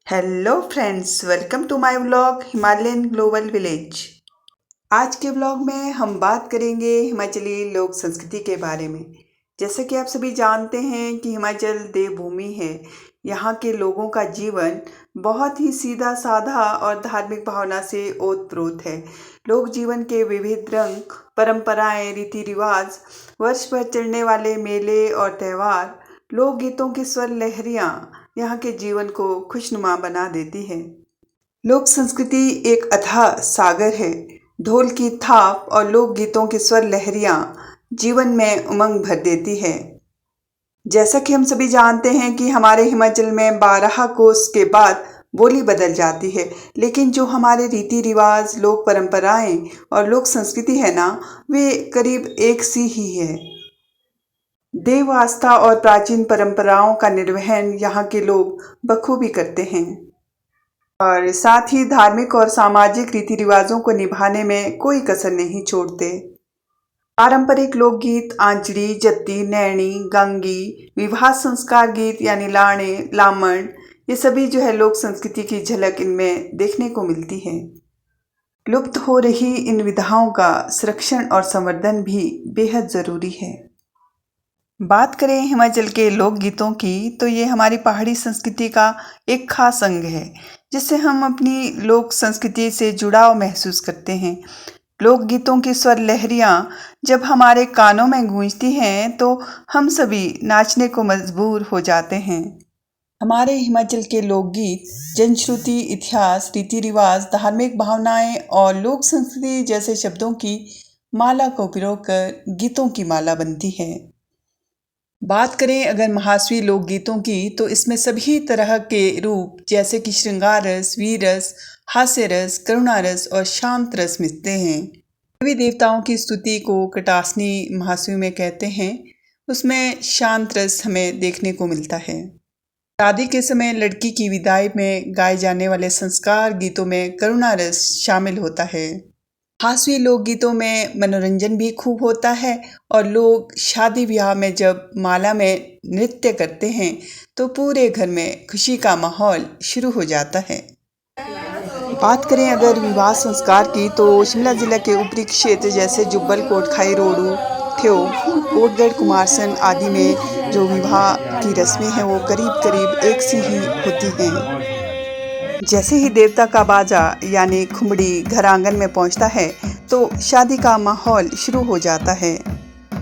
Hello friends, welcome to my vlog Himalayan global village. आज के vlog में हम बात करेंगे हिमाचली लोक संस्कृति के बारे में। जैसे कि आप सभी जानते हैं कि हिमाचल देवभूमि है। यहाँ के लोगों का जीवन बहुत ही सीधा साधा और धार्मिक भावना से ओतप्रोत है। लोक जीवन के विविध रंग, परंपराएं, रीति रिवाज, वर्ष भर चलने वाले मेले और त्यौहार, लोकगीतों की स्वर लहरियाँ यहाँ के जीवन को खुशनुमा बना देती है। लोक संस्कृति एक अथाह सागर है। ढोल की थाप और लोकगीतों की स्वर लहरियाँ जीवन में उमंग भर देती है। जैसा कि हम सभी जानते हैं कि हमारे हिमाचल में 12 कोस के बाद बोली बदल जाती है, लेकिन जो हमारे रीति रिवाज, लोक परंपराएं और लोक संस्कृति है ना, वे करीब एक सी ही है। देव आस्था और प्राचीन परंपराओं का निर्वहन यहाँ के लोग बखूबी करते हैं और साथ ही धार्मिक और सामाजिक रीति रिवाजों को निभाने में कोई कसर नहीं छोड़ते। पारंपरिक लोकगीत आंचड़ी, जत्ती, नैनी, गंगी, विवाह संस्कार गीत यानी लाणे, लामण, ये सभी जो है लोक संस्कृति की झलक इनमें देखने को मिलती है। लुप्त हो रही इन विधाओं का संरक्षण और संवर्धन भी बेहद ज़रूरी है। बात करें हिमाचल के लोकगीतों की, तो ये हमारी पहाड़ी संस्कृति का एक खास अंग है, जिससे हम अपनी लोक संस्कृति से जुड़ाव महसूस करते हैं। लोकगीतों की स्वर लहरियाँ जब हमारे कानों में गूंजती हैं तो हम सभी नाचने को मजबूर हो जाते हैं। हमारे हिमाचल के लोकगीत जनश्रुति, इतिहास, रीति रिवाज, धार्मिक भावनाएं और लोक संस्कृति जैसे शब्दों की माला को पिरोकर गीतों की माला बनती है। बात करें अगर महासवी लोकगीतों की, तो इसमें सभी तरह के रूप जैसे कि श्रृंगार रस, वीर रस, हास्य रस, करुणा रस और शांत रस मिलते हैं। देवी देवताओं की स्तुति को कटासनी महासवी में कहते हैं, उसमें शांत रस हमें देखने को मिलता है। शादी के समय लड़की की विदाई में गाए जाने वाले संस्कार गीतों में करुणा रस शामिल होता है। हास्वी लोकगीतों में मनोरंजन भी खूब होता है और लोग शादी ब्याह में जब माला में नृत्य करते हैं तो पूरे घर में खुशी का माहौल शुरू हो जाता है। बात करें अगर विवाह संस्कार की, तो शिमला जिला के ऊपरी क्षेत्र जैसे जुब्बल, कोटखाई, रोडू, ठेऊ, कोटगढ़, कुमारसैन आदि में जो विवाह की रस्में हैं वो करीब करीब एक सी ही होती हैं। जैसे ही देवता का बाजा यानी खुमड़ी घर आंगन में पहुंचता है तो शादी का माहौल शुरू हो जाता है।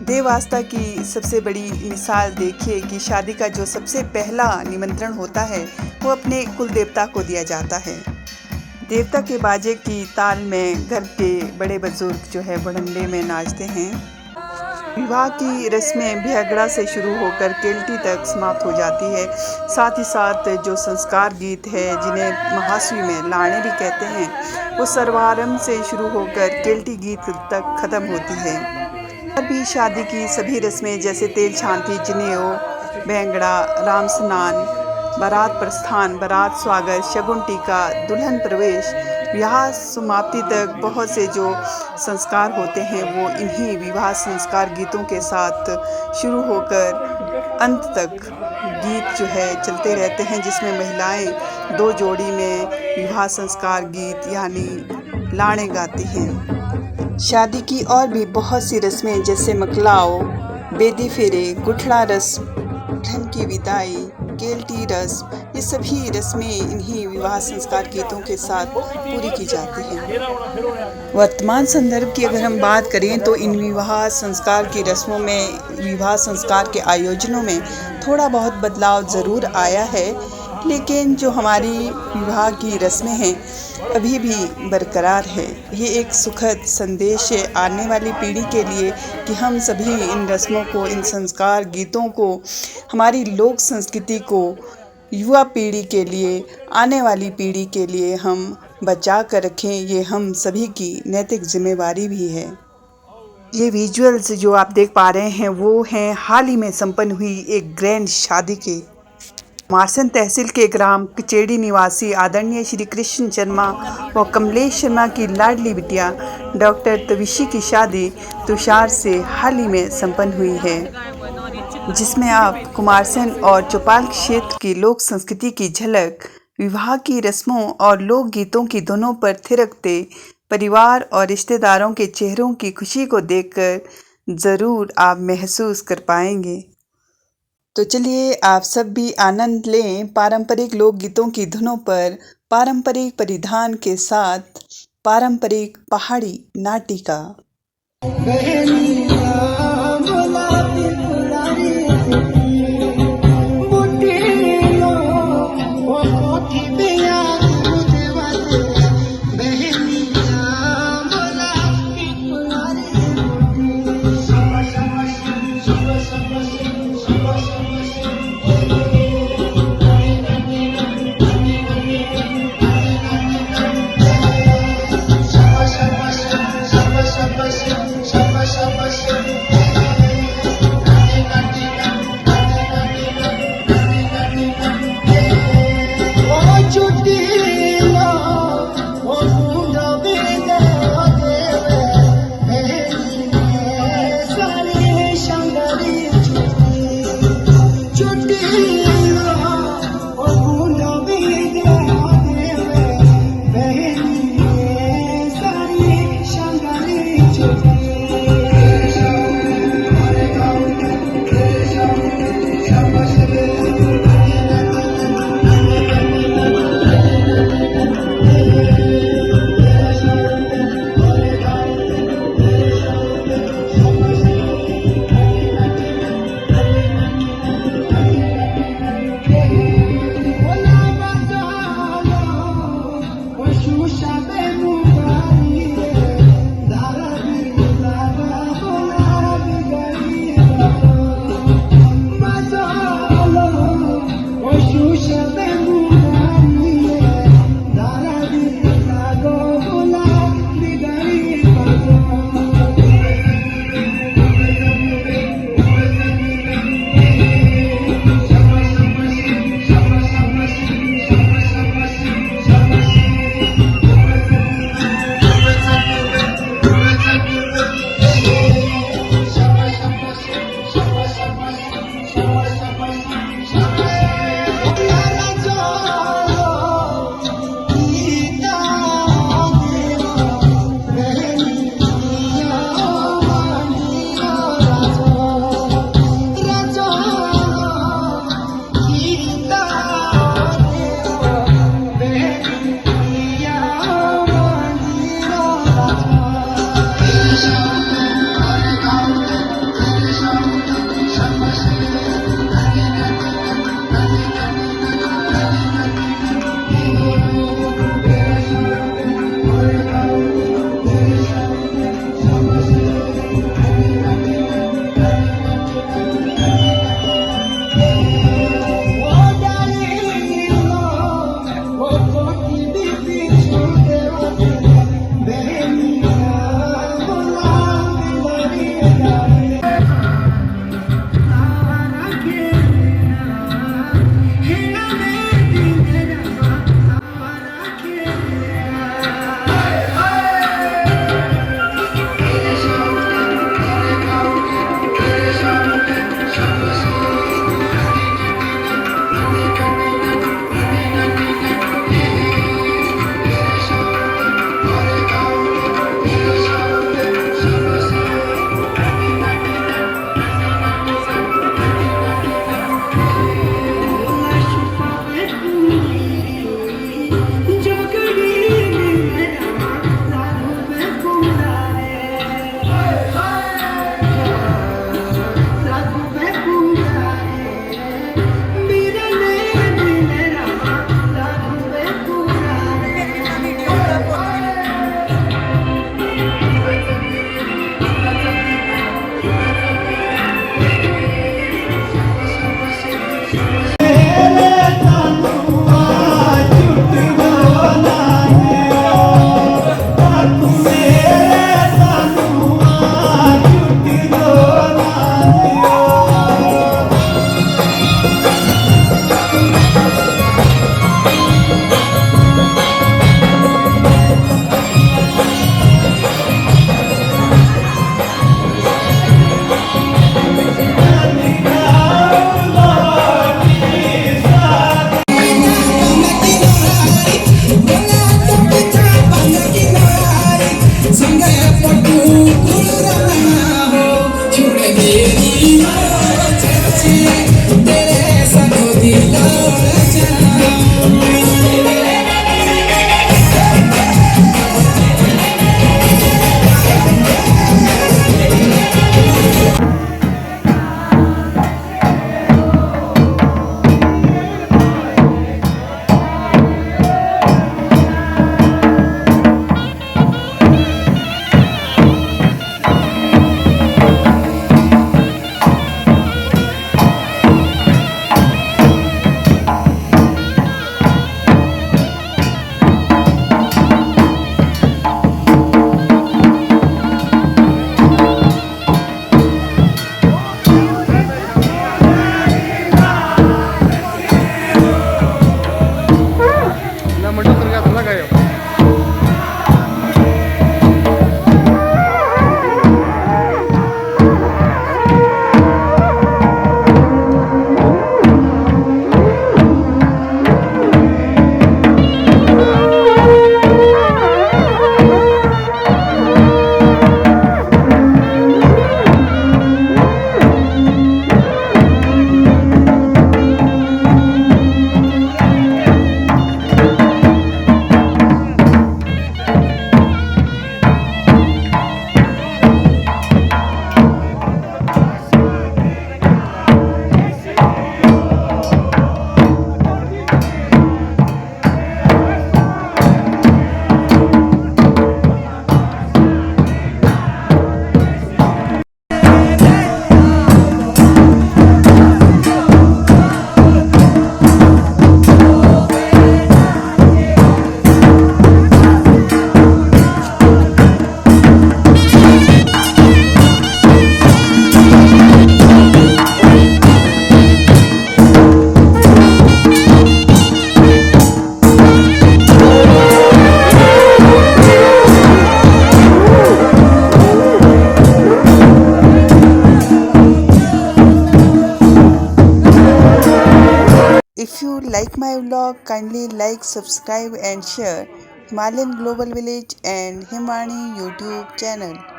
देव आस्था की सबसे बड़ी मिसाल देखिए कि शादी का जो सबसे पहला निमंत्रण होता है वो अपने कुल देवता को दिया जाता है। देवता के बाजे की ताल में घर के बड़े बुजुर्ग जो है बड़ंडे में नाचते हैं। विवाह की रस्में भ्यागड़ा से शुरू होकर केल्टी तक समाप्त हो जाती है। साथ ही साथ जो संस्कार गीत है, जिन्हें महासवी में लाणे भी कहते हैं, वो सर्वारंभ से शुरू होकर केल्टी गीत तक खत्म होती है। और भी शादी की सभी रस्में जैसे तेल छांती, जनेऊ, भैंगड़ा, राम स्नान, बारात प्रस्थान, बारात स्वागत, शगुन टीका, दुल्हन प्रवेश, विवाह समाप्ति तक बहुत से जो संस्कार होते हैं वो इन्हीं विवाह संस्कार गीतों के साथ शुरू होकर अंत तक गीत जो है चलते रहते हैं, जिसमें महिलाएं दो जोड़ी में विवाह संस्कार गीत यानी लाणे गाती हैं। शादी की और भी बहुत सी रस्में जैसे मकलाओ, बेदी फेरे, गुठड़ा रस्म, दुल्हन की विदाई, केल्टी रस्म, ये सभी रस्में इन्हीं विवाह संस्कार गीतों के साथ पूरी की जाती हैं। वर्तमान संदर्भ की अगर हम बात करें तो इन विवाह संस्कार की रस्मों में, विवाह संस्कार के आयोजनों में थोड़ा बहुत बदलाव ज़रूर आया है, लेकिन जो हमारी विवाह की रस्में हैं अभी भी बरकरार है। ये एक सुखद संदेश है आने वाली पीढ़ी के लिए कि हम सभी इन रस्मों को, इन संस्कार गीतों को, हमारी लोक संस्कृति को युवा पीढ़ी के लिए, आने वाली पीढ़ी के लिए हम बचा कर रखें। ये हम सभी की नैतिक जिम्मेवारी भी है। ये विजुअल्स जो आप देख पा रहे हैं वो हैं हाल ही में संपन्न हुई एक ग्रैंड शादी के। कुमारसैन तहसील के ग्राम कचेड़ी निवासी आदरणीय श्री कृष्ण शर्मा व कमलेश शर्मा की लाडली बिटिया डॉक्टर तविशी की शादी तुषार से हाल ही में संपन्न हुई है, जिसमें आप कुमारसैन और चौपाल क्षेत्र की लोक संस्कृति की झलक विवाह की रस्मों और लोकगीतों की धुनों पर थिरकते परिवार और रिश्तेदारों के चेहरों की खुशी को देखकर ज़रूर आप महसूस कर पाएंगे। तो चलिए आप सब भी आनंद लें पारंपरिक लोकगीतों की धुनों पर, पारंपरिक परिधान के साथ पारंपरिक पहाड़ी नाटिका। If you like my vlog, kindly like, subscribe and share Himalayan Global Village and Himani YouTube channel.